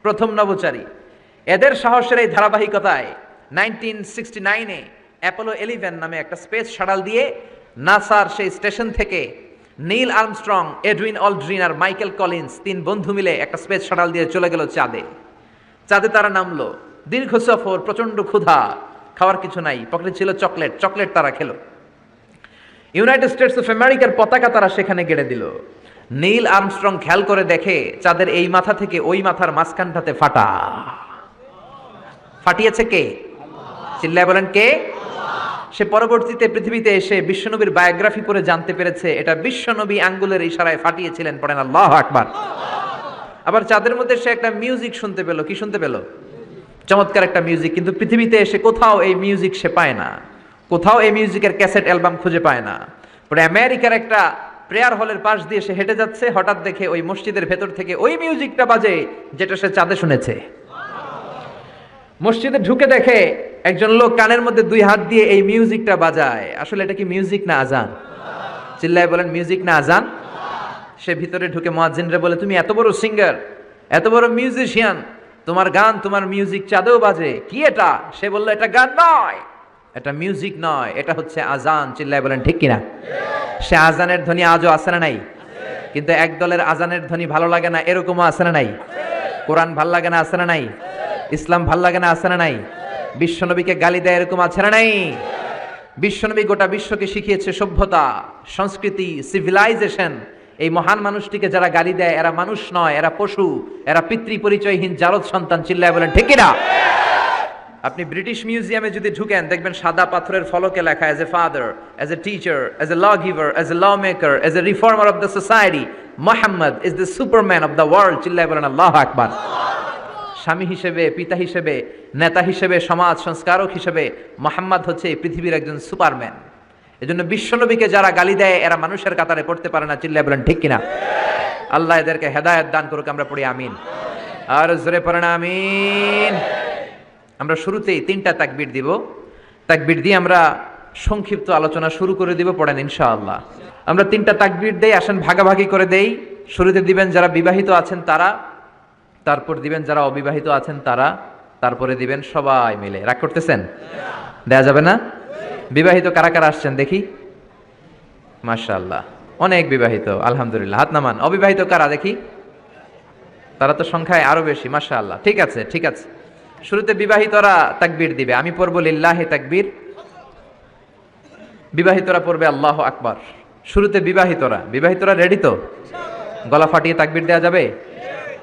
প্রথম নভোচারী। এদের সাহসের এই ধারাবাহিকতায় 1969-এ অ্যাপোলো 11 নামে একটা স্পেস শাটল দিয়ে নাসার সেই স্টেশন থেকে নীল আর্মস্ট্রং, এডউইন অলড্রিন আর মাইকেল কলিন্স তিন বন্ধু মিলে একটা স্পেস শাটল দিয়ে চলে গেল চাঁদে। চাঁদে তারা নামলো, দীর্ঘ সফর, প্রচন্ড ক্ষুধা, খাওয়ার কিছু নাই, পকেটে ছিল চকলেট, চকলেট তারা খেলো। ইউনাইটেড স্টেটস অফ আমেরিকার পতাকা তারা সেখানে গেড়ে দিল। নীল আর্মস্ট্রং খেয়াল করে দেখে চাঁদের এই মাথা থেকে ওই মাথার মাঝখানটাতে ফাটা। ফাটিয়েছে কে? চিল্লায় বলেন কে? সে পরবর্তীতে পৃথিবীতে এসে বিশ্বনবীর বায়োগ্রাফি পড়ে জানতে পেরেছে এটা বিশ্বনবী আঙ্গুলের ইশারায় ফাটিয়েছিলেন। পড়েন আল্লাহু আকবার। আবার চাঁদের মধ্যে সে একটা মিউজিক শুনতে পেল। কি শুনতে পেল? চমৎকার একটা মিউজিক। কিন্তু পৃথিবীতে এসে কোথাও এই মিউজিক সে পায় না, কোথাও এই মিউজিকের ক্যাসেট অ্যালবাম খুঁজে পায় না। পরে আমেরিকার একটা প্রেয়ার হলের পাশ দিয়ে সে হেঁটে যাচ্ছে, হঠাৎ দেখে ওই মসজিদের ভেতর থেকে ওই মিউজিকটা বাজে যেটা সে চাঁদে শুনেছে। মসজিদে ঢুকে দেখে একজন লোক কানের মধ্যে দুই হাত দিয়ে এই মিউজিকটা বাজায়। আসলে এটা কি মিউজিক না আজান? চিল্লায় বলেন মিউজিক না আজান? সে ভিতরে ঢুকে মুয়াজ্জিনরে বলে, তুমি এত বড় সিঙ্গার, এত বড় মিউজিশিয়ান, তোমার গান, তোমার মিউজিক চাঁদেও বাজে, কি এটা? সে বলল, এটা গান নয়, এটা মিউজিক নয়, এটা হচ্ছে আজান। চিল্লায় বলেন ঠিক কিনা? সে আজানের ধ্বনি আজও আছে না নাই? কিন্তু এক দলের আজানের ধ্বনি ভালো লাগে না, এরকমও আছে না নাই? কোরআন ভাল লাগে না, আছে না নাই? ইসলাম ভাল লাগে না, আছে না নাই? বিশ্বনবীকে গালি দেয়, এরকম আছে না নাই? বিশ্বনবী গোটা বিশ্বকে শিখিয়েছে সভ্যতা, সংস্কৃতি, সিভিলাইজেশন। এই মহান মানুষটিকে যারা গালি দেয় এরা মানুষ নয়, এরা পশু, এরা পিতৃ পরিচয়হীন জারদ সন্তান। চিল্লায় বলেন ঠিক কিনা? আপনি ব্রিটিশ মিউজিয়ামে যদি ঢুকেন দেখবেন সাদা পাথরের ফলকে লেখা, as a father, as a teacher, as a lawgiver, as a lawmaker, as a reformer of the society, Muhammad is the superman of the world. চিল্লায় বলেন আল্লাহু আকবার। স্বামী হিসেবে, পিতা হিসেবে, নেতা হিসেবে, সমাজ সংস্কারক হিসেবে মোহাম্মদ হচ্ছে এই পৃথিবীর একজন সুপারম্যান। এজন্য বিশ্বনবীকে যারা গালি দেয় এরা মানুষের কাতারে পড়তে পারে না। চিল্লায় বলেন ঠিক কিনা? আল্লাহ এদেরকে হেদায়েত দান করুক। আমরা পড়ি আমিন। আর জোরে পড়েন আমিন। আমরা শুরুতেই 3টা তাকবীর দিব। তাকবীর দিয়ে আমরা সংক্ষিপ্ত আলোচনা শুরু করে দিব। পড়েন ইনশাআল্লাহ। আমরা 3টা তাকবীর দেই, আসেন ভাগাভাগি করে দেই। শুরুতে দিবেন যারা বিবাহিত আছেন তারা, তারপর দিবেন যারা অবিবাহিত আছেন তারা, তারপরে দিবেন সবাই মিলে। রাগ করতেছেন? দেয়া যাবে না? বিবাহিত কারা কারা আসছেন দেখি? মাশাআল্লাহ, অনেক বিবাহিত, আলহামদুলিল্লাহ। হাত নামান। অবিবাহিত কারা দেখি? তারা তো সংখ্যায় আরো বেশি। মাশাআল্লাহ, ঠিক আছে ঠিক আছে। শুরুতে বিবাহিতরা তাকবীর দিবে, আমি পড়ব লিল্লাহি তাকবীর, বিবাহিতরা পড়বে আল্লাহু আকবার। শুরুতে বিবাহিতরা রেডি তো? গলা ফাটিয়ে তাকবীর দেয়া যাবে?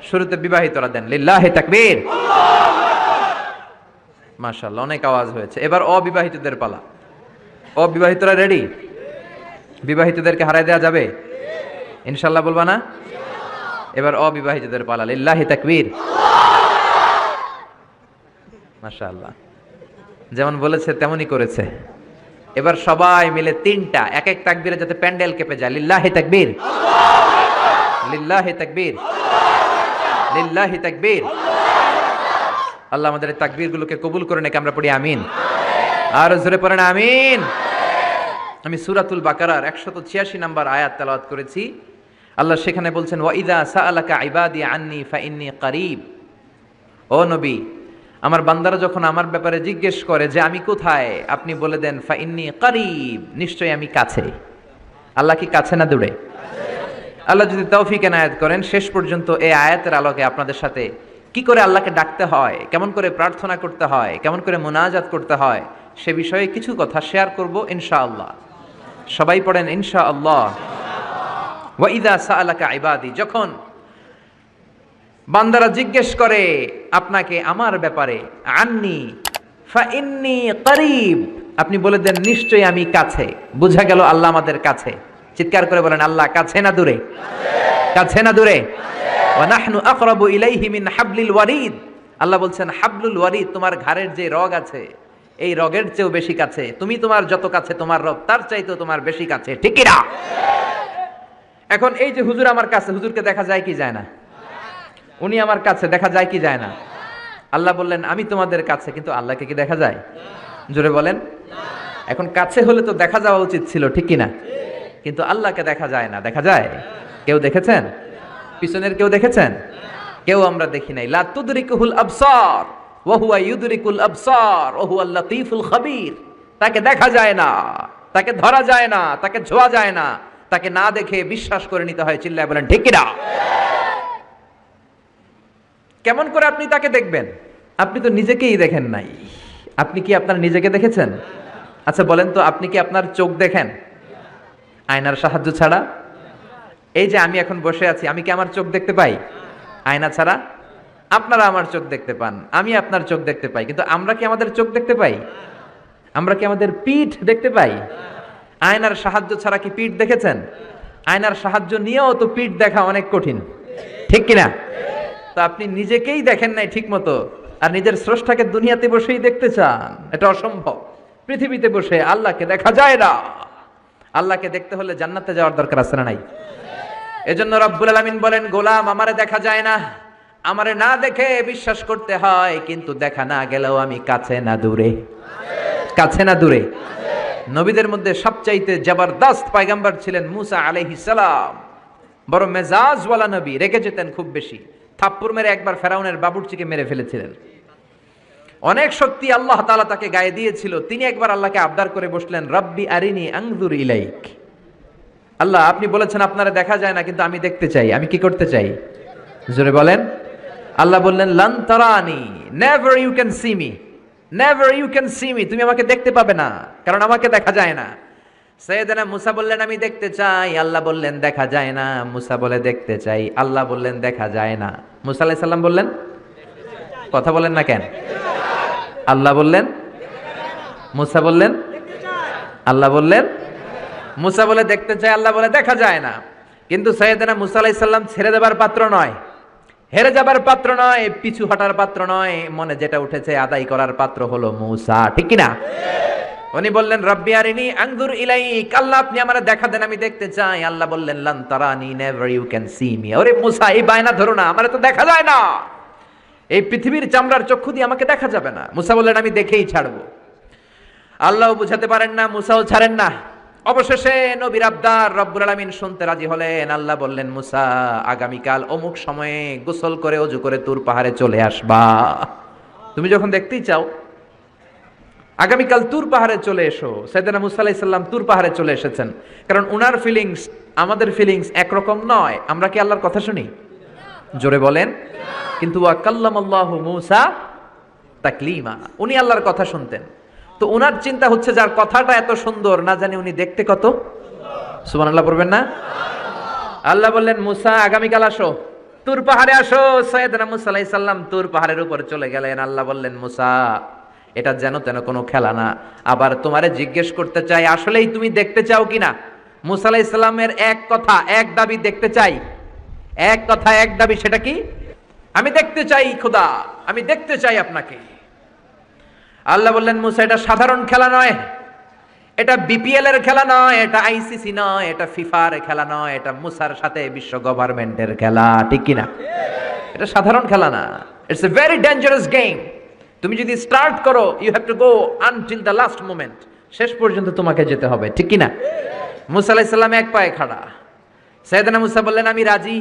শুরুতে বিবাহিতরা দেন লিল্লাহি তাকবীর। মাশাআল্লাহ, অনেক আওয়াজ হয়েছে। এবার অবিবাহিতদের পালা। অবিবাহিতরা রেডি? বিবাহিতদেরকে হারাই দেয়া যাবে ইনশাআল্লাহ? বলবা না? এবার অবিবাহিতদের পালা। লিল্লাহি তাকবীর। মাশাআল্লাহ, যেমন বলেছে তেমনই করেছে। এবার সবাই মিলে 3টা এক এক তাকবীরে যাতে প্যান্ডেল কেঁপে যায়। লিল্লাহি তাকবীর, লিল্লাহি তাকবীর, লিল্লাহি তাকবীর। আল্লাহ আমাদের এই তাকবীরগুলোকে কবুল করে নেক। আমরা পড়ি আমিন। আর জোরে পড়েন আমিন। আমি সূরাতুল বাকারার 186 নম্বর আয়াত তেলাওয়াত করেছি। আল্লাহ সেখানে বলছেন, ওয়া ইযা সাআলাকা ইবাদি আন্নী ফাইন্নী করিব। ও নবী, আমার বান্দারা যখন আমার ব্যাপারে জিজ্ঞেস করে যে আমি কোথায়, আপনি বলে দেন ফাইন্নী করিব, নিশ্চয়ই আমি কাছে। আল্লাহ কি কাছে না দূরে? আল্লাহ যদি তৌফিক এনায়েত করেন শেষ পর্যন্ত এই আয়াতের আলোকে আপনাদের সাথে কি করে আল্লাহকে ডাকতে হয়, কেমন করে প্রার্থনা করতে হয়, কেমন করে মুনাজাত করতে হয়, সে বিষয়ে কিছু কথা শেয়ার করব ইনশাআল্লাহ। সবাই পড়েন ইনশাআল্লাহ। ওয়া ইযা সাআলাকা ইবাদি, যখন বান্দারা জিজ্ঞেস করে আপনাকে আমার ব্যাপারে, আন্নী ফাইন্নী করিব, আপনি বলে দেন নিশ্চয়ই আমি কাছে। বুঝা গেল আল্লাহ আমাদের কাছে। চিৎকার করে বলেন আল্লাহ কাছে না দূরে? কাছে না দূরে? ওয়া নাহনু আকরাবু ইলাইহি মিন হাবলিল ওয়ারিদ। আল্লাহ বলছেন হাবলুল ওয়ারিদ, তোমার ঘাড়ের যে রগ আছে এই রগের চেয়েও বেশি কাছে। তুমি তোমার যত কাছে তোমার রব তার চাইতেও তোমার বেশি কাছে। ঠিক কি না? এখন এই যে হুজুর আমার কাছে, হুজুরকে দেখা যায় কি যায় না? উনি আমার কাছে, দেখা যায় কি যায় না? আল্লাহ বললেন আমি তোমাদের কাছে, কিন্তু আল্লাহকে কি দেখা যায়? জোরে বলেন। এখন কাছে হলে তো দেখা যাওয়া উচিত ছিল, ঠিক কি না? কিন্তু আল্লাহকে দেখা যায় না। দেখা যায়? কেউ দেখেছেন? পিছনের কেউ দেখেছেন? কেউ আমরা দেখি নাই। লা তুদরিকুহুল আবসার ওয়া হুয়া ইউদরিকুল আবসার ওয়া হুয়াল লাতীফুল খাবীর। তাকে দেখা যায় না, তাকে ধরা যায় না, তাকে ছোঁয়া যায় না, তাকে না দেখে বিশ্বাস করে নিতে হয়। চিল্লায় বলেন ঠিক কিনা? কেমন করে আপনি তাকে দেখবেন? আপনি তো নিজেকেই দেখেন নাই। আপনি কি আপনার নিজেকে দেখেছেন? আচ্ছা বলেন তো, আপনি কি আপনার চোখ দেখেন আয়নার সাহায্য ছাড়া? এই যে আমি এখন বসে আছি, আমি কি আমার চোখ দেখতে পাই আয়না ছাড়া? আপনারা আমার চোখ দেখতে পান, আমি আপনার চোখ দেখতে পাই, কিন্তু আমরা কি আমাদের চোখ দেখতে পাই? আমরা কি আমাদের পিঠ দেখতে পাই? আয়নার সাহায্য ছাড়া কি পিঠ দেখেছেন? আয়নার সাহায্য নিয়েও তো পিঠ দেখা অনেক কঠিন, ঠিক কিনা? তো আপনি নিজেকেই দেখেন নাই ঠিক মতো, আর নিজের স্রষ্টাকে দুনিয়াতে বসেই দেখতে চান, এটা অসম্ভব। পৃথিবীতে বসে আল্লাহকে দেখা যায় না। আল্লাহকে দেখতে হলে জান্নাতে যাওয়ার দরকার আছে না নাই? এজন্য রব্বুল আলামিন বলেন, গোলাম আমারে দেখা যায় না, আমারে না দেখে বিশ্বাস করতে হয়, কিন্তু দেখা না গেলেও আমি কাছে না দূরে। কাছে না দূরে? নবীদের মধ্যে সবচাইতে জবরদস্ত পয়গম্বর ছিলেন মুসা আলাইহিস সালাম। বড় মেজাজওয়ালা নবী, রেগে যেতেন খুব বেশি। থাপ্পড় মেরে একবার ফেরাউনের বাবুর্চিকে মেরে ফেলেছিলেন। অনেক শক্তি আল্লাহ তাআলা তাকে গায়ে দিয়েছিল। তিনি একবার আল্লাহকে আবদার করে বসলেন, রব্বি আরিনি আনজুর ইলাইক। আল্লাহ আপনি বলেছেন আপনারা দেখা যায় না, কিন্তু আমি দেখতে চাই। আমি কি করতে চাই? জোরে বলেন। আল্লাহ বললেন, লান তারানি, never you can see me, never you can see me. তুমি আমাকে দেখতে পাবে না, কারণ আমাকে দেখা যায় না। সাইয়েদনা মুসা বললেন, আমি দেখতে চাই। আল্লাহ বললেন, দেখা যায় না। মুসা বলে, দেখতে চাই। আল্লাহ বললেন, দেখা যায় না। মুসা আলাইহিস সালাম বললেন, কথা বলেন না কেন? আল্লাহ বললেন, মুসা বললেন, আল্লাহ বললেন। মুসা বলে দেখতে চায়, আল্লাহ বলে দেখা যায় না। কিন্তু সাইয়েদনা মুসা আলাইহিস সালাম ছেড়ে দেবার পাত্র নয়, হেরে যাবার পাত্র নয়, পিছু হটার পাত্র নয়। মনে যেটা উঠেছে আদায় করার পাত্র হলো মুসা, ঠিক কি না? উনি বললেন, রব্বি আরিনি আনজুর ইলাইক। আল্লাহ আপনি আমারে দেখা দেন, আমি দেখতে চাই। আল্লাহ বললেন, লান তারানি, never you can see me. ওরে মুসা, এই বায়না ধরো না, আমারে তো দেখা যায় না। এই পৃথিবীর চামড়ার চক্ষু দিয়ে আমাকে দেখা যাবে না। মুসা বললেন, আমি দেখেই ছাড়বো। আল্লাহও বুঝাতে পারেন না, মুসাও ছাড়েন না। অবশেষে নবীর আবদার রব্বুল আলামিন শুনতে রাজি হলেন। আল্লাহ বললেন, মুসা আগামীকাল অমুক সময়ে গোসল করে ওযু করে তুর পাহাড়ে চলে আসবা। তুমি যখন দেখতেই চাও আগামীকাল তুর পাহাড়ে চলে এসো। সাইয়েদনা মুসা আলাইহিস সালাম তুর পাহাড়ে চলে এসেছেন, কারণ উনার ফিলিংস আমাদের ফিলিংস একরকম নয়। আমরা কি আল্লাহর কথা শুনি? জোরে বলেন। কিন্তু ওয়া কাল্লামাল্লাহু মুসা তাকলিমা, উনি আল্লাহর কথা শুনতেন। তো উনার চিন্তা হচ্ছে, যার কথাটা এত সুন্দর, না জানি উনি দেখতে কত সুবহানাল্লাহ পড়বেন না? আল্লাহ বললেন, মুসা আগামীকাল আসো, তুর পাহাড়ে আসো। সাইয়েদনা মুসা আলাইহিস সালাম তুর পাহাড়ের উপর চলে গেলেন। আল্লাহ বললেন, মুসা এটা যেন তেন কোনো খেলা না। আবার তোমারে জিজ্ঞেস করতে চাই, আসলেই তুমি দেখতে চাও কিনা? মুসা আলাইহিস সালামের এক কথা এক দাবি, দেখতে চাই। এক কথা এক দাবি, সেটা কি? আমি দেখতে চাই খোদা, আমি দেখতে চাই আপনাকে। আল্লাহ বললেন, মুসা এটা সাধারণ খেলা নয়, এটা বিপিএল এর খেলা নয়, এটা আইসিসি নয়, এটা ফিফার খেলা নয়, এটা মুসার সাথে বিশ্ব গভর্নমেন্টের খেলা, ঠিক কিনা? এটা সাধারণ খেলা না, it's a very dangerous game. তুমি যদি স্টার্ট করো, you have to go until the last moment, শেষ পর্যন্ত তোমাকে যেতে হবে, ঠিক কিনা? মুসা আলাইহিস সালাম এক পায়ে খাড়া। সাইয়েদনা মুসা বললেন, আমি রাজি।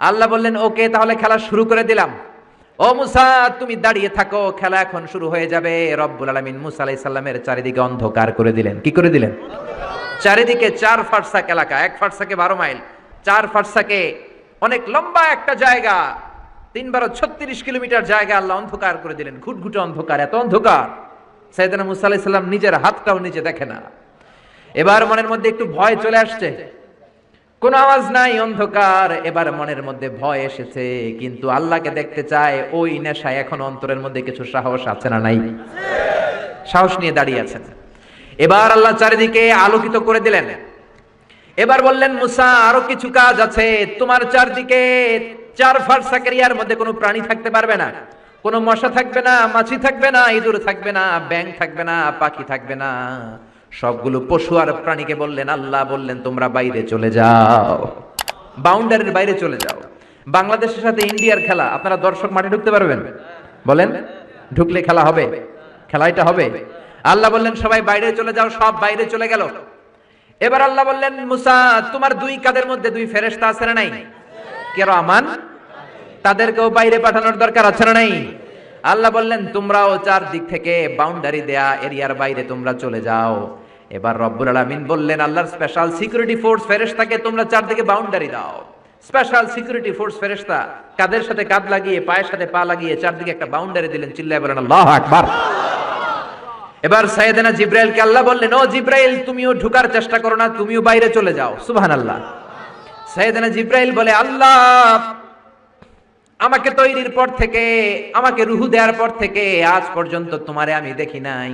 আল্লাহ বললেন, ওকে, তাহলে খেলা শুরু করে দিলাম। ও মুসা, তুমি দাঁড়িয়ে থাকো, খেলা এখন শুরু হয়ে যাবে। রব্বুল আলামিন মুসা আলাইহিস সালামের চারিদিকে অন্ধকার করে দিলেন। কি করে দিলেন? চারিদিকে 4 ফারসাক এলাকা, 1 ফারসাকে 12 মাইল, 4 ফারসাকে অনেক লম্বা একটা জায়গা, 3×12 = 36 কিলোমিটার জায়গা আল্লাহ অন্ধকার করে দিলেন। ঘুটঘুটে অন্ধকার, এত অন্ধকার সাইয়েদনা মুসা আলাইহিস সালাম নিজের হাতটাও নিচে দেখে না। এবার মনের মধ্যে একটু ভয় চলে আসছে, কোন আওয়াজ নাই, অন্ধকার। এবার মনের মধ্যে ভয় এসেছে, কিন্তু আল্লাহকে দেখতে চায়। ওই নেশায় এখন অন্তরের মধ্যে কিছু সাহস আছে না নাই? সাহস নিয়ে দাঁড়িয়ে আছেন। এবার আল্লাহ চারিদিকে আলোকিত করে দিলেন। এবার বললেন, মুসা আরো কিছু কাজ আছে। তোমার চারদিকে 4 ফারসাক এরিয়ার মধ্যে কোনো প্রাণী থাকতে পারবে না, কোনো মশা থাকবে না, মাছি থাকবে না, ইঁদুর থাকবে না, ব্যাঙ থাকবে না, পাখি থাকবে না। সবগুলো পশু আর প্রাণীকে বললেন, আল্লাহ বললেন, তোমরা বাইরে চলে যাও, বাউন্ডারির বাইরে চলে যাও। বাংলাদেশের সাথে ইন্ডিয়ার খেলা, আপনারা দর্শক মাঠে ঢুকতে পারবেন? বলেন, ঢুকলে খেলা হবে? খেলাটা হবে। আল্লাহ বললেন, সবাই বাইরে চলে যাও। সব বাইরে চলে গেল। এবার আল্লাহ বললেন, মুসা তোমার 2 কাঁধের মধ্যে 2 ফেরেশতা আছে না নাই? কিরামান তাদেরকেও বাইরে পাঠানোর দরকার আছে না নাই? আল্লাহ বললেন তোমরাও চারদিক থেকে বাউন্ডারি দেয়া এরিয়ার বাইরে তোমরা চলে যাও। এবার রব্বুল আলামিন বললেন আল্লাহর স্পেশাল সিকিউরিটি ফোর্স ফেরেশতাকে তোমরা চারদিকে বাউন্ডারি দাও। স্পেশাল সিকিউরিটি ফোর্স ফেরেশতা কাদের সাথে কাঁধ লাগিয়ে পায়ের সাথে পা লাগিয়ে চারদিকে একটা বাউন্ডারি দিলেন। চিল্লায়ে বলেন আল্লাহু আকবার। এবার সাইয়েদনা জিব্রাইলকে আল্লাহ বললেন ও জিব্রাইল তুমিও ঢোকার চেষ্টা করো না, তুমিও বাইরে চলে যাও। সুবহানাল্লাহ। সাইয়েদনা জিব্রাইল বলে আল্লাহ আমাকে তৈরির পর থেকে, আমাকে রূহ দেওয়ার পর থেকে আজ পর্যন্ত তোমারে আমি দেখি নাই।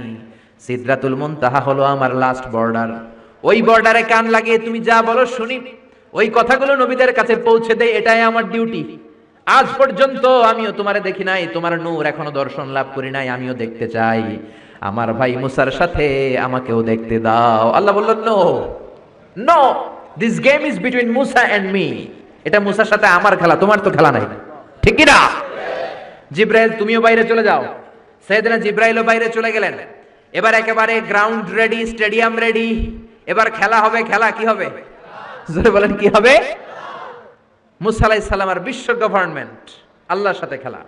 সিদরাতুল মুনতাহা হলো আমার লাস্ট বর্ডার। ওই বর্ডারে কান লাগিয়ে তুমি যা বলো শুনি, ওই কথাগুলো নবীদের কাছে পৌঁছে দেই, এটাই আমার ডিউটি। আজ পর্যন্ত আমিও তোমারে দেখি নাই, তোমার নূর এখনো দর্শন লাভ করি নাই, আমিও দেখতে চাই। আমার ভাই মুসার সাথে আমাকেও দেখতে দাও। আল্লাহ বললেন no no, this game is between Musa and me. এটা মুসার সাথে আমার খেলা, তোমার তো খেলা নাই, ঠিক কি না? জিব্রাইল তুমিও বাইরে চলে যাও। সাইয়েদনা জিব্রাইলও বাইরে চলে গেলেন। এবার একেবারে গ্রাউন্ড রেডি, স্টেডিয়াম রেডি। এবার খেলা হবে। খেলা কি হবে? জোরে বলেন কি হবে? মুসা আলাইহিস সালামের বিশ্ব গভর্নমেন্ট, আল্লাহর সাথে খেলা।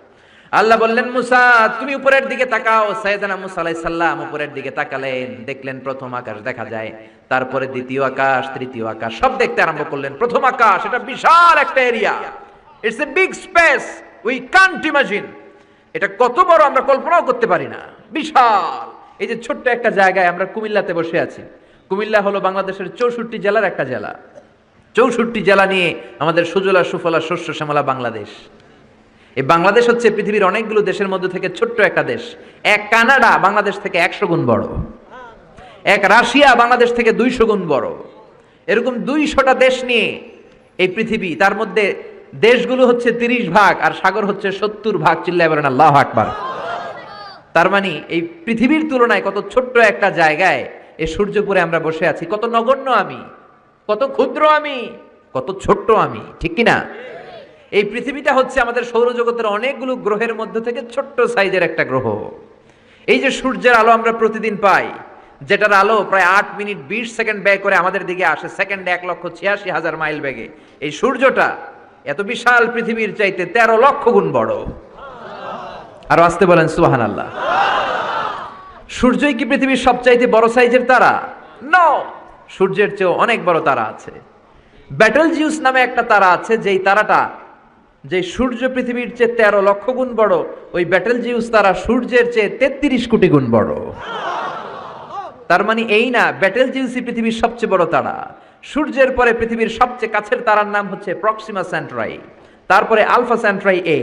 আল্লাহ বললেন মুসা তুমি উপরের দিকে তাকাও। সাইয়েদনা মুসা আলাইহিস সালাম উপরের দিকে তাকালেন, দেখলেন প্রথম আকাশ দেখা যায়, তারপরে দ্বিতীয় আকাশ, তৃতীয় আকাশ, সব দেখতে আরম্ভ করলেন। প্রথম আকাশ, এটা বিশাল একটা area, it's a big space, we can't imagine. এটা কত বড় আমরা কল্পনাও করতে পারি না, বিশাল। এই যে ছোট্ট একটা জায়গায় আমরা কুমিল্লাতে বসে আছি। কুমিল্লা হলো বাংলাদেশের 64 জেলার একটা জেলা। 64 জেলা নিয়ে আমাদের সুজলা সুফলা শস্য শ্যামলা বাংলাদেশ। এই বাংলাদেশ হচ্ছে পৃথিবীর অনেকগুলো দেশের মধ্যে থেকে ছোট্ট একটা দেশ। এক কানাডা বাংলাদেশ থেকে 100 গুণ বড়, এক রাশিয়া বাংলাদেশ থেকে 200 গুণ বড়। এরকম 200টা দেশ নিয়ে এই পৃথিবী, তার মধ্যে দেশগুলো হচ্ছে 30 ভাগ আর সাগর হচ্ছে 70 ভাগ। চিল্লায়ে বলেন আল্লাহু আকবার। তার মানে এই পৃথিবীর তুলনায় কত ছোট্ট একটা জায়গায় এই সূর্যপুরে আমরা বসে আছি। কত নগণ্য আমি, কত ক্ষুদ্র আমি, কত ছোট্ট আমি, ঠিক কি না? এই পৃথিবীটা হচ্ছে আমাদের সৌরজগতের অনেকগুলো গ্রহের মধ্যে থেকে ছোট্ট সাইজের একটা গ্রহ। এই যে সূর্যের আলো আমরা প্রতিদিন পাই, যেটার আলো প্রায় 8 মিনিট 20 সেকেন্ড ব্যয় করে আমাদের দিকে আসে, সেকেন্ডে 1,86,000 মাইল বেগে। এই সূর্যটা এত বিশাল পৃথিবীর চাইতে 13 লক্ষ গুণ বড়। আর আসতে বলেন সুবহানাল্লাহ। সূর্যই কি পৃথিবীর সবচাইতে বড় সাইজের তারা? নো, সূর্যের চেয়েও অনেক বড় তারা আছে। ব্যাটেল জিউস নামে একটা তারা আছে, যেই তারাটা, যে সূর্য পৃথিবীর চেয়ে 13 লক্ষ গুণ বড়, ওই ব্যাটেল জিউস তারা সূর্যের চেয়ে 33 কোটি গুণ বড়। তার মানে এই না ব্যাটেল জিউসই পৃথিবীর সবচেয়ে বড় তারা। সূর্যের পরে পৃথিবীর সবচেয়ে কাছের তারার নাম হচ্ছে প্রক্সিমা সেন্ট্রাই, তারপরে আলফা সেন্ট্রাই এ,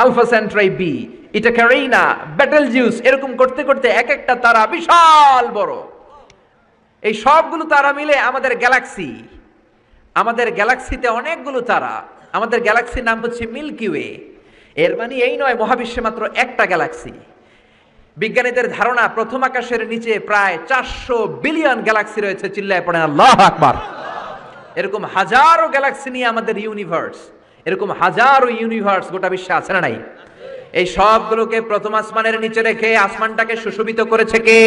আলফা সেন্ট্রাই বি, এটা ক্যারিনা, ব্যাটেল জিউস, এরকম করতে করতে এক একটা তারা বিশাল বড়। এই সবগুলো তারা মিলে আমাদের গ্যালাক্সি। আমাদের গ্যালাক্সিতে অনেকগুলো তারা। আমাদের গ্যালাক্সির নাম হচ্ছে মিল্কি ওয়ে। এর মানে এই নয় মহাবিশ্বে মাত্র একটা গ্যালাক্সি। বিজ্ঞানীদের ধারণা প্রথম আকাশের নিচে প্রায় 400 বিলিয়ন গ্যালাক্সি রয়েছে। চিল্লায় পড়েন আল্লাহু আকবার। এরকম হাজারো গ্যালাক্সি নিয়ে আমাদের ইউনিভার্স, এরকম হাজারো ইউনিভার্স গোটা বিশ্বে আছে না নাই? এই সবগুলোকে প্রথম আসমানের নিচে রেখে আসমানটাকে সুশোভিত করেছে কে?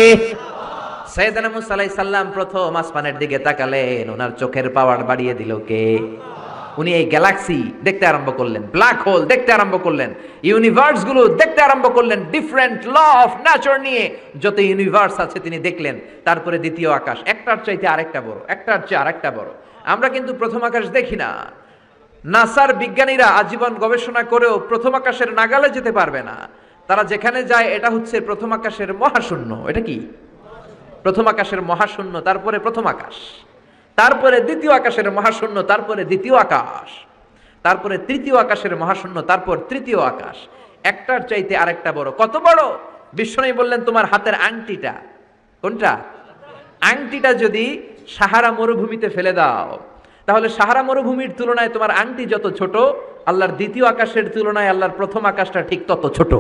সাইয়েদনা মুসা আলাইহিস সালাম প্রথম আসমানের দিকে তাকালেন, ওনার চোখের পাওয়ার বাড়িয়ে দিল কে? উনি এই গ্যালাক্সি দেখতে আরম্ভ করলেন, ব্ল্যাক হোল দেখতে আরম্ভ করলেন, ইউনিভার্স গুলো দেখতে আরম্ভ করলেন, ডিফারেন্ট ল অফ নেচার নিয়ে যত ইউনিভার্স আছে তিনি দেখলেন। তারপরে দ্বিতীয় আকাশ, একটার চাইতে আরেকটা বড়, একটার চেয়ে আরেকটা বড়। আমরা কিন্তু প্রথম আকাশ দেখি না। নাসার বিজ্ঞানীরা আজীবন গবেষণা করেও প্রথম আকাশের নাগালে যেতে পারবে না। তারা যেখানে যায় এটা হচ্ছে প্রথম আকাশের মহাশূন্য। এটা কি? প্রথম আকাশের মহাশূন্য, তারপরে প্রথম আকাশ, তারপরে দ্বিতীয় আকাশের মহাশূন্য, তারপরে দ্বিতীয় আকাশ, তারপরে তৃতীয় আকাশের মহাশূন্য, তারপর তৃতীয় আকাশ। একটার চাইতে আরেকটা বড়। কত বড়? বিশ্বনবী বললেন তোমার হাতের আংটিটা, কোনটা? আংটিটা যদি সাহারা মরুভূমিতে ফেলে দাও, তাহলে সাহারা মরুভূমির তুলনায় তোমার আংটি যত ছোট, আল্লাহর দ্বিতীয় আকাশের তুলনায় আল্লাহর প্রথম আকাশটা ঠিক তত ছোট।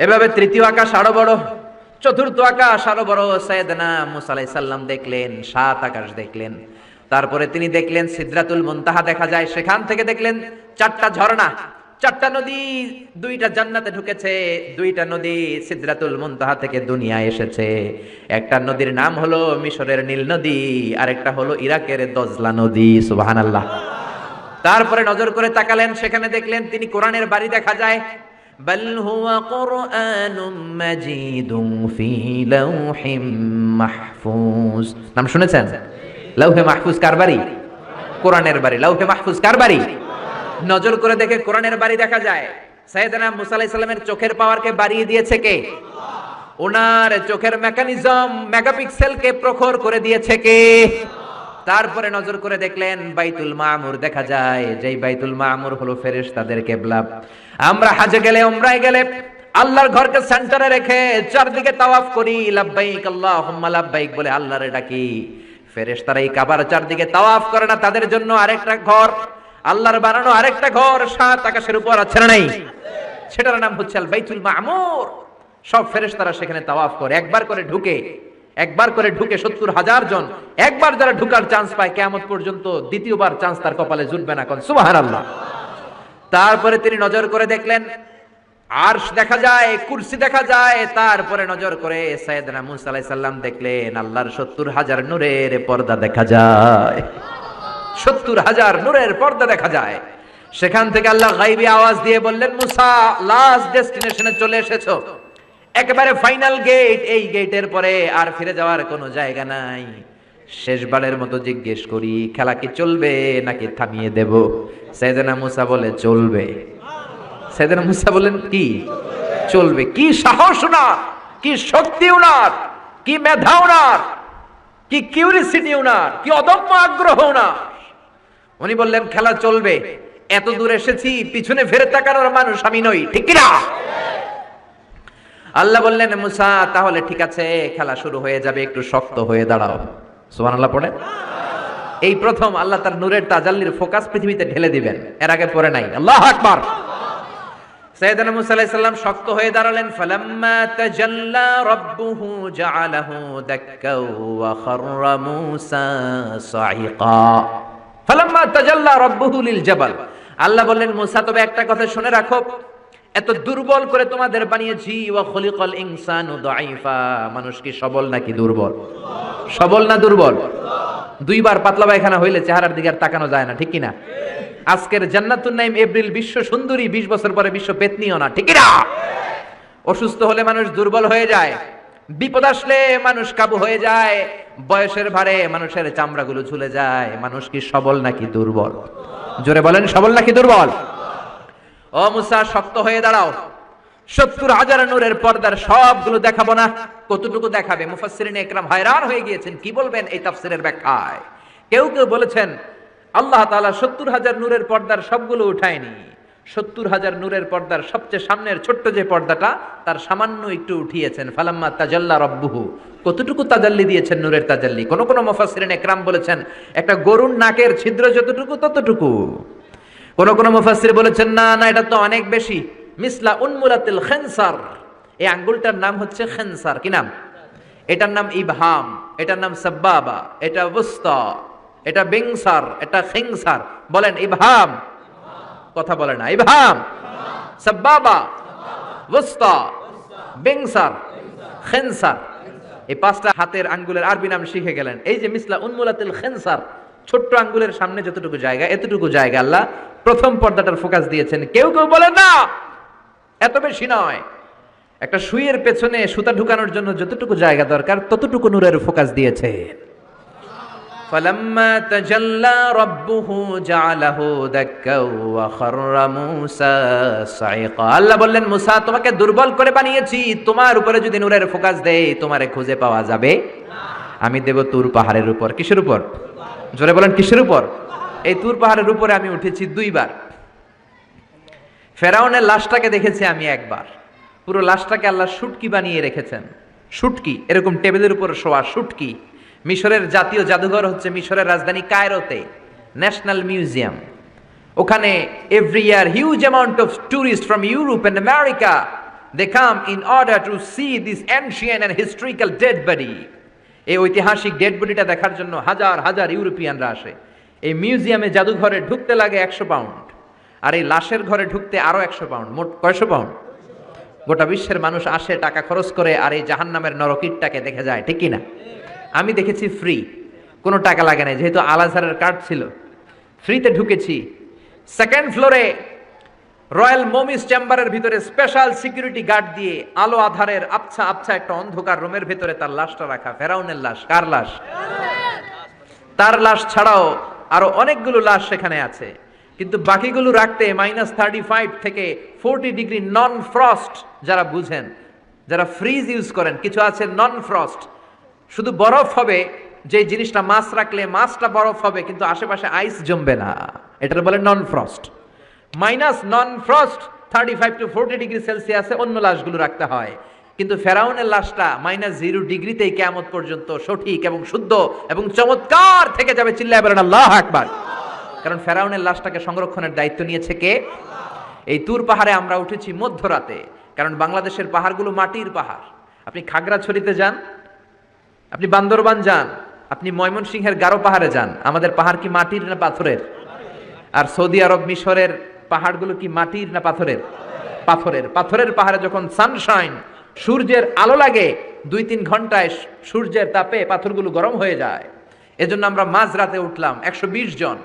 এভাবে তৃতীয় আকাশ আরো বড়, চতুর্থ আকাশ আরো বড়। সাইয়েদনা মুসা আলাইহিস সালাম দেখলেন 7 আকাশ দেখলেন। তারপরে তিনি দেখলেন সিদরাতুল মুনতাহা দেখা যায়, সেখান থেকে দেখলেন 4টা ঝর্ণা, 4টা নদী, 2টা জান্নাতে ঢুকেছে, 2টা নদী সিদরাতুল মুনতাহা থেকে দুনিয়ায় এসেছে। একটা নদীর নাম হলো মিশরের নীল নদী, আরেকটা হলো ইরাকের দজলা নদী। সুবহানাল্লাহ। তারপরে নজর করে তাকালেন, সেখানে দেখলেন তিনি কোরআনের বাড়ি দেখা যায়। বাল হুয়া কুরআনুম মাজিদুম ফি লাওহিম মাহফুজ। নাম শুনেছেন? লাউহে মাহফুজ কার বাড়ি? কোরআনের বাড়ি। লাউহে মাহফুজ কার বাড়ি? নজর করে দেখে কোরআনের বাড়ি দেখা যায়। সাইয়েদনা মুসা আলাইহিস সালামের চোখের পাওয়ারকে বাড়িয়ে দিয়েছে কে? ওনার চোখের মেকানিজম মেগাপিক্সেলকে প্রখর করে দিয়েছে কে? তারপরে নজর করে দেখলেন বাইতুল মামুর দেখা যায়, যেই বাইতুল মামুর হলো ফেরেশতাদের কিবলা। আমরা হজে গেলে, উমরায় গেলে আল্লাহর ঘরকে সেন্টারে রেখে চারদিকে তাওয়াফ করি, লাব্বাইক আল্লাহুম্মা লাব্বাইক বলে আল্লাহরে ডাকি। ফেরেশতারা এই কাবার চারদিকে তাওয়াফ করে না, তাদের জন্য আরেকটা ঘর, আল্লাহর বানানো আরেকটা ঘর 7 আকাশের উপর আছে না নাই? সেটার নাম হচ্ছে আল বাইতুল মামুর। সব ফেরেশতারা সেখানে তাওয়াফ করে, একবার করে ঢুকে 70,000 জন। একবার যারা ঢুকার চান্স পায় কিয়ামত পর্যন্ত দ্বিতীয়বার চান্স তার কপালে জুটবে না। কোন সুবহানাল্লাহ। তারপরে তিনি নজর করে দেখলেন আরশ দেখা যায়, কুরসি দেখা যায়। তারপরে নজর করে সাইয়েদনা মুসা আলাইহিস সালাম দেখলেন আল্লাহর 70,000 নূরের পর্দা দেখা যায়। 70,000 নূরের পর্দা দেখা যায়। সেখান থেকে আল্লাহ গায়বী আওয়াজ দিয়ে বললেন, মুসা লাস্ট ডেস্টিনেশনে চলে এসেছো, একেবারে ফাইনাল গেট। এই গেটের পরে আর ফিরে যাওয়ার কোনো জায়গা নাই। শেষবারের মতো জিজ্ঞেস করি, খেলা কি চলবে নাকি থামিয়ে দেব? সাইয়েদনা মুসা বলে চলবে। সাইয়েদনা মুসা বলেন কি চলবে? কি সাহস ওনার, কি শক্তি ওনার, কি মেধা ওনার, কি কিউরিসিটি ওনার, কি অদম্য আগ্রহ ওনার। উনি বললেন খেলা চলবে। এত দূর এসেছি, পিছনে ফিরে তাকানোর মানুষ আমি নই, ঠিক কি না? আল্লাহ বললেন মুসা তাহলে ঠিক আছে, খেলা শুরু হয়ে যাবে, একটু শক্ত হয়ে দাঁড়াও। সুবহানাল্লাহ পড়ে। এই প্রথম আল্লাহ তার নূরের তাজাল্লির ফোকাস পৃথিবীতে ঢেলে দিবেন, এর আগে পরে নাই। আল্লাহু আকবার। সাইয়েদনা মুসা আলাইহিস সালাম শক্ত হয়ে দাঁড়ালেন। ফালাম্মা তাজাল্লা রাব্বুহু জাআলাহু দাক্কাও ওয়া খাররা মুসা সাইকা। ফালাম্মা তাজাল্লা রাব্বুহু লিল জাবাল। আল্লাহ বললেন মুসা তবে একটা কথা শুনে রাখো, এত দুর্বল করে তোমাদের বানিয়েছি। ওয়া খুলিকাল ইনসানু দাঈফা। মানুষ কি সবল নাকি দুর্বল? সবল না দুর্বল? দুইবার পাতলা পায়খানা হইলে চেহারার দিকে আর তাকানো যায় না, ঠিক কি না? আজকের জান্নাতুন নাইম এপ্রিল বিশ্ব সুন্দরী, 20 বছর পরে বিশ্ব পেতনিও না, ঠিক কি না? অসুস্থ হলে মানুষ দুর্বল হয়ে যায়, বিপদ আসলে মানুষ কাবু হয়ে যায়, বয়সের ভারে মানুষের চামড়াগুলো ঝুলে যায়। মানুষ কি সবল নাকি দুর্বল? জোরে বলেন, সবল নাকি দুর্বল? ও মুসা শক্ত হয়ে দাঁড়াও। 70,000 নূরের পর্দার সবগুলো দেখাবো না, কতটুকু দেখাবে? মুফাসসিরিনে ইকরাম hayran হয়ে গিয়েছেন, কি বলবেন এই তাফসীরের ব্যাখ্যায়? কেউ কেউ বলেছেন আল্লাহ তাআলা 70,000 নূরের পর্দার সবগুলো উঠায়নি। 70,000 নূরের পর্দার সবচেয়ে সামনের ছোট্ট যে পর্দাটা, তার সামান্য একটু উঠিয়েছেন। ফালাম্মা তাজাল্লা রাব্বুহু। কতটুকু তাজাল্লি দিয়েছেন নূরের তাজাল্লি? কোন কোন মুফাসসিরিনে ইকরাম বলেছেন একটা গরুর নাকের ছিদ্র যতটুকু ততটুকু। কোন কোন মুফাসসির বলেছেন না না, এটা তো অনেক বেশি। মিসলা উনমুলাতিল খিনসার। এই আঙ্গুলটার নাম হচ্ছে খিনসার। কি নাম? এটার নাম ইবহাম, এটার নাম সাব্বাবা, এটা ওয়ুসতা, এটা বিংসার, এটা খিনসার। বলেন ইবহাম, কথা বলে না। ইবহাম, সাব্বাবা, ওয়ুসতা, বিংসার, খিনসার। এই 5টা হাতের আঙ্গুলের আরবি নাম শিখে গেলেন। এই যে মিসলা উনমুলাতিল খিনসার, ছোট্ট আঙ্গুলের সামনে যতটুকু জায়গা, এতটুকু জায়গা আল্লাহ প্রথম পর্দাটার ফোকাস দিয়েছেন। কেউ কেউ বলেন না এত বেশি নয়, একটা সুইয়ের পেছনে সুতা ঢুকানোর জন্য যতটুকু জায়গা দরকার ততটুকু নূরের ফোকাস দিয়েছে। ফালাম্মা তাজাল্লা রাব্বুহু জাআলাহু দাক্কাও ওয়া খাররা মুসা সাইকা। আল্লাহ বললেন মুসা তোমাকে দুর্বল করে বানিয়েছি, তোমার উপরে যদি নূরের ফোকাস দেই তোমারে খুঁজে পাওয়া যাবে না। আমি দেব তুর পাহাড়ের উপর। কিসের উপর? জোরে বলেন কিসের উপর? এই তুর পাহাড়ের উপরে আমি উঠেছি 2 বার। ফেরাউনের লাশটাকে দেখেছি আমি একবার। পুরো লাশটাকে আল্লাহ শুটকি বানিয়ে রেখেছেন। শুটকি, এরকম টেবিলের উপর শোয়া শুটকি। মিশরের জাতীয় জাদুঘর হচ্ছে মিশরের রাজধানী কায়রোতে, ন্যাশনাল মিউজিয়াম। ওখানে every year huge amount of tourist from Europe and America they come in order to see this ancient and historical dead body. এই ঐতিহাসিক ডেড বডিটা দেখার জন্য হাজার হাজার ইউরোপিয়ানরা আসে। এই মিউজিয়ামে জাদুঘরে ঢুকতে লাগে 100 পাউন্ড, আর এই লাশের ঘরে ঢুকতে আরো 100 পাউন্ড। মোট কয়শো পাউন্ড? গোটা বিশ্বের মানুষ আসে টাকা খরচ করে, আর এই জাহান্নামের নরকিটটাকে দেখে যায়, ঠিক কিনা? আমি দেখেছি ফ্রি, কোনো টাকা লাগে না, যেহেতু আল আজহারের কার্ড ছিল, ফ্রিতে ঢুকেছি। সেকেন্ড ফ্লোরে রয়্যাল মমিস চেম্বারের ভিতরে স্পেশাল সিকিউরিটি গার্ড দিয়ে আলো আধারের আবছা আবছা একটা অন্ধকার রুমের ভিতরে তার লাশটা রাখা। ফেরাউনের লাশ। কার লাশ? তার লাশ ছাড়াও আরো অনেকগুলো লাশ সেখানে আছে, কিন্তু বাকিগুলো রাখতে -35 থেকে 40 ডিগ্রি নন ফ্রস্ট, যারা বুঝেন, যারা ফ্রিজ ইউজ করেন, কিছু আছে নন ফ্রস্ট, শুধু বরফ হবে, যে জিনিসটা মাছ রাখলে মাছটা বরফ হবে কিন্তু আশেপাশে আইস জমবে না, এটার বলে non frost. Non frost 35 to 40 degree সেলসিয়াসে অন্য লাশগুলো রাখতে হয়, কিন্তু ফেরাউনের লাশটা -0 ডিগ্রিতেই কিয়ামত পর্যন্ত সঠিক এবং শুদ্ধ এবং চমৎকার থেকে যাবে। চিল্লায় বলেন আল্লাহু আকবার। কারণ ফেরাউনের লাশটাকে সংরক্ষণের দায়িত্ব নিয়েছে কে? এই তুর পাহাড়ে আমরা উঠেছি মধ্যরাতে, কারণ বাংলাদেশের পাহাড়গুলো মাটির পাহাড়। আপনি খাগড়াছড়িতে যান, আপনি বান্দরবান যান, আপনি ময়মনসিংহের গারো পাহাড়ে যান, আমাদের পাহাড় কি মাটির না পাথরের? আর সৌদি আরব মিশরের পাহাড়গুলো কি মাটির না পাথরের? পাথরের। পাথরের পাহাড়ে যখন সানশাইন, সূর্যের আলো লাগে, 2-3 ঘন্টায় সূর্যের তাপে পাথরগুলো গরম হয়ে যায়। এজন্য আমরা মাঝরাতে উঠলাম, 120 জন।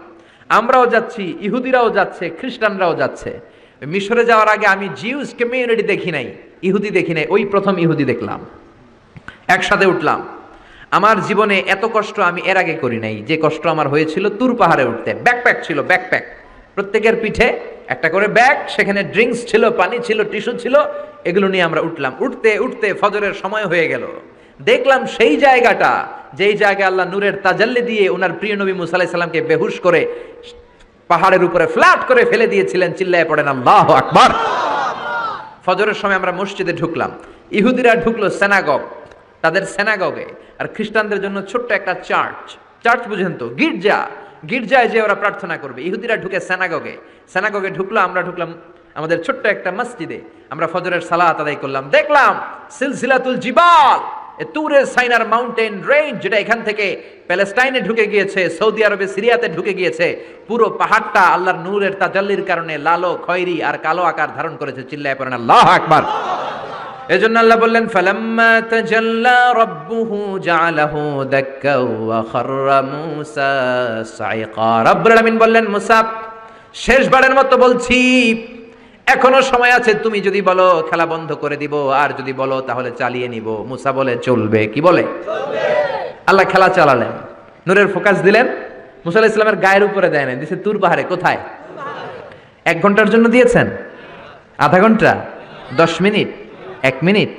আমরাও যাচ্ছি, ইহুদিরাও যাচ্ছে, খ্রিস্টানরাও যাচ্ছে। মিশরে যাওয়ার আগে আমি জিউস কমিউনিটি দেখি নাই, ইহুদি দেখি নাই, ওই প্রথম ইহুদি দেখলাম। একসাথে উঠলাম। আমার জীবনে এত কষ্ট আমি এর আগে করি নাই, যে কষ্ট আমার হয়েছিল তুর পাহাড়ে উঠতে। ব্যাকপ্যাক ছিল, ব্যাকপ্যাক, প্রত্যেকের পিঠে একটা করে ব্যাগ, সেখানে ড্রিঙ্কস ছিল, পানি ছিল, টিস্যু ছিল, এগুলো নিয়ে আমরা উঠলাম। উঠতে উঠতে ফজরের সময় হয়ে গেল। দেখলাম সেই জায়গাটা, যেই জায়গায় আল্লাহ নূরের তাজাল্লি দিয়ে ওনার প্রিয় নবী মুসা আলাইহিস সালামকে বেহুশ করে পাহাড়ের উপরে ফ্ল্যাট করে ফেলে দিয়েছিলেন। চিল্লায় পড়েন আল্লাহু আকবার। ফজরের সময় আমরা মসজিদে ঢুকলাম। ইহুদিরা ঢুকলো সিনাগগ, তাদের সিনাগগে, আর খ্রিস্টানদের জন্য ছোট্ট একটা চার্চ। চার্চ বুঝেন তো? গির্জা। গির্জায় যে ওরা প্রার্থনা করবে। ইহুদিরা ঢুকে সিনাগগে। সিনাগগে ঢুকলো, আমরা ঢুকলাম আমাদের ছোট্ট একটা মসজিদে। আমরা ফজরের সালাত আদায় করলাম। দেখলাম সিলসিলাতুল জিবাল, তুরে সাইনার মাউন্টেন রেঞ্জ, যেটা এখান থেকে প্যালেস্টাইনে ঢুকে গিয়েছে, সৌদি আরবে, সিরিয়াতে ঢুকে গিয়েছে, পুরো পাহাড়টা আল্লাহর নূরের তাজাল্লির কারণে লালো, খয়েরি আর কালো আকার ধারণ করেছে। চিল্লায় পড়েন আল্লাহু আকবার। এজন্য আল্লাহ বললেন ফালাম্মা তাজাল্লা রাব্বুহু জাআলাহু দাক্কা ওয়া খাররা মূসা সাইকা। রব্বুল আলামিন বললেন, মুসা, শেষবারের মতো বলছি, এখনো সময় আছে, তুমি যদি বলো খেলা বন্ধ করে দিব, আর যদি বলো তাহলে চালিয়ে নিব। মুসা বলে চলবে। কি বলে? চলবে। আল্লাহ খেলা চালালেন, নূরের ফোকাস দিলেন। মুসা আলাইহিস সালামের গায়ের উপরে দেয় না, দিয়েছে তুর পাহাড়ে। কোথায়? 1 ঘন্টার জন্য দিয়েছেন? আধা ঘন্টা? 10 মিনিট? 1 মিনিট?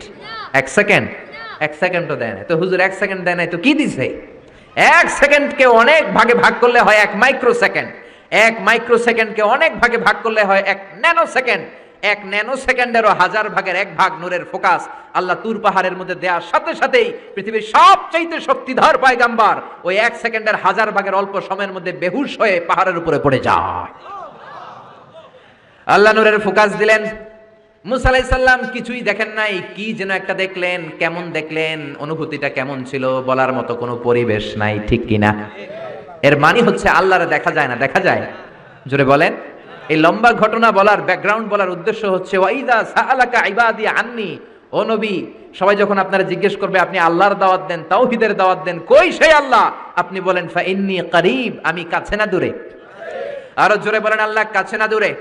1 সেকেন্ড? 1 সেকেন্ডও দেয় না। তো হুজুর 1 সেকেন্ড দেয় নাই তো কি দিছে? 1 সেকেন্ডকে অনেক ভাগে ভাগ করলে হয় 1 মাইক্রো সেকেন্ড। 1 মাইক্রো সেকেন্ডকে অনেক ভাগে ভাগ করলে হয় 1 ন্যানো সেকেন্ড। 1 ন্যানো সেকেন্ডেরও 1000 ভাগের 1 ভাগ নূরের ফোকাস আল্লাহ তুর পাহাড়ের মধ্যে দেওয়ার সাথে সাথেই পৃথিবীর সবচাইতে শক্তিধর পয়গাম্বার ওই 1 সেকেন্ডের 1000 ভাগের অল্প সময়ের মধ্যে বেহুশ হয়ে পাহাড়ের উপরে পড়ে যায়। আল্লাহ নূরের ফোকাস দিলেন। মুসা আলাইহিস সালাম কিছুই দেখেন নাই, কি যেন একটা দেখলেন। কেমন দেখলেন? অনুভূতিটা কেমন ছিল বলার মতো কোনো পরিবেশ নাই, ঠিক কিনা? এর মানে হচ্ছে আল্লাহরে দেখা যায় না, দেখা যায়? জোরে বলেন। এই লম্বা ঘটনা বলার, ব্যাকগ্রাউন্ড বলার উদ্দেশ্য হচ্ছে ওয়াইদা সাআলাকা ইবাদি আন্নি, ও নবী, সবাই যখন আপনারা জিজ্ঞেস করবে, আপনি আল্লাহর দাওয়াত দেন, তাওহীদের দাওয়াত দেন, কই সেই আল্লাহ? আপনি বলেন ফা ইন্নী করিব, আমি কাছে না দূরে? আরো জোরে বলেন, আল্লাহ কাছে না দূরে?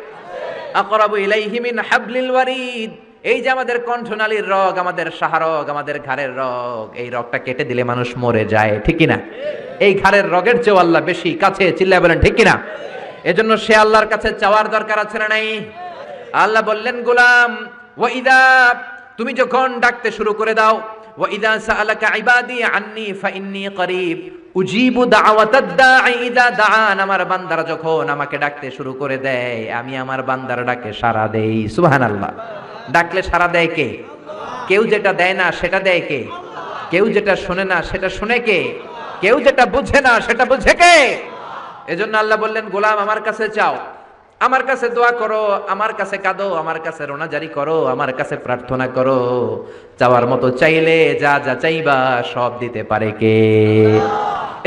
আকরাবু ইলাইহি মিন হাবলিল ওয়ারিদ। এই যে আমাদের কণ্ঠনালীর রগ, আমাদের শাহরগ, আমাদের ঘাড়ের রগ, এই রগটা কেটে দিলে মানুষ মরে যায়, ঠিক কিনা? এই ঘাড়ের রগের চেয়েও আল্লাহ বেশি কাছে। চিল্লায় বলেন ঠিক কিনা? এজন্য সে আল্লাহর কাছে চাওয়ার দরকার আছে না নাই? আল্লাহ বললেন, গোলাম, ওয়াইদা, তুমি যখন ডাকতে শুরু করে দাও, ওয়াইদা সাআলাকা ইবাদি আন্নী ফাইন্নী করিব উজিবু দাওয়াতাদ দাঈ ইযা দাআন। আমার বান্দারা যখন আমাকে ডাকতে শুরু করে দেয়, আমি আমার বান্দার ডাকে সাড়া দেই। সুবহানাল্লাহ। ডাকলে সাড়া দেয় কে? কেউ যেটা দেয় না সেটা দেয় কে? কেউ যেটা শোনে না সেটা শুনে কে? কেউ যেটা বুঝে না সেটা বুঝে কে? এজন্য আল্লাহ বললেন, গোলাম, আমার কাছে চাও, আমার কাছে দোয়া করো, আমার কাছে কাঁদো, আমার কাছে রোনাজারি করো, আমার কাছে প্রার্থনা করো। চাওয়ার মতো চাইলে যা যা চাইবা সব দিতে পারে কে?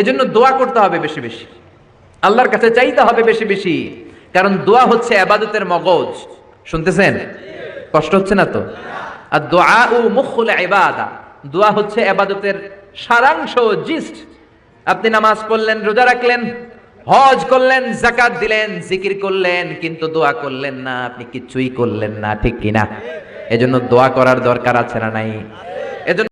এজন্য দোয়া করতে হবে বেশি বেশি, আল্লাহর কাছে চাইতে হবে বেশি বেশি, কারণ দোয়া হচ্ছে ইবাদতের মগজ। শুনতেছেন? কষ্ট হচ্ছে না তো? আর দুআউ মুখুল ইবাদা, দোয়া হচ্ছে ইবাদতের সারাংশ, জিস্ট। আপনি নামাজ পড়লেন, রোজা রাখলেন, হজ করলেন, যাকাত দিলেন, জিকির করলেন, কিন্তু দোয়া করলেন না, আপনি কিচ্ছুই করলেন না, ঠিক কিনা? এজন্য দোয়া করার দরকার আছে না নাই?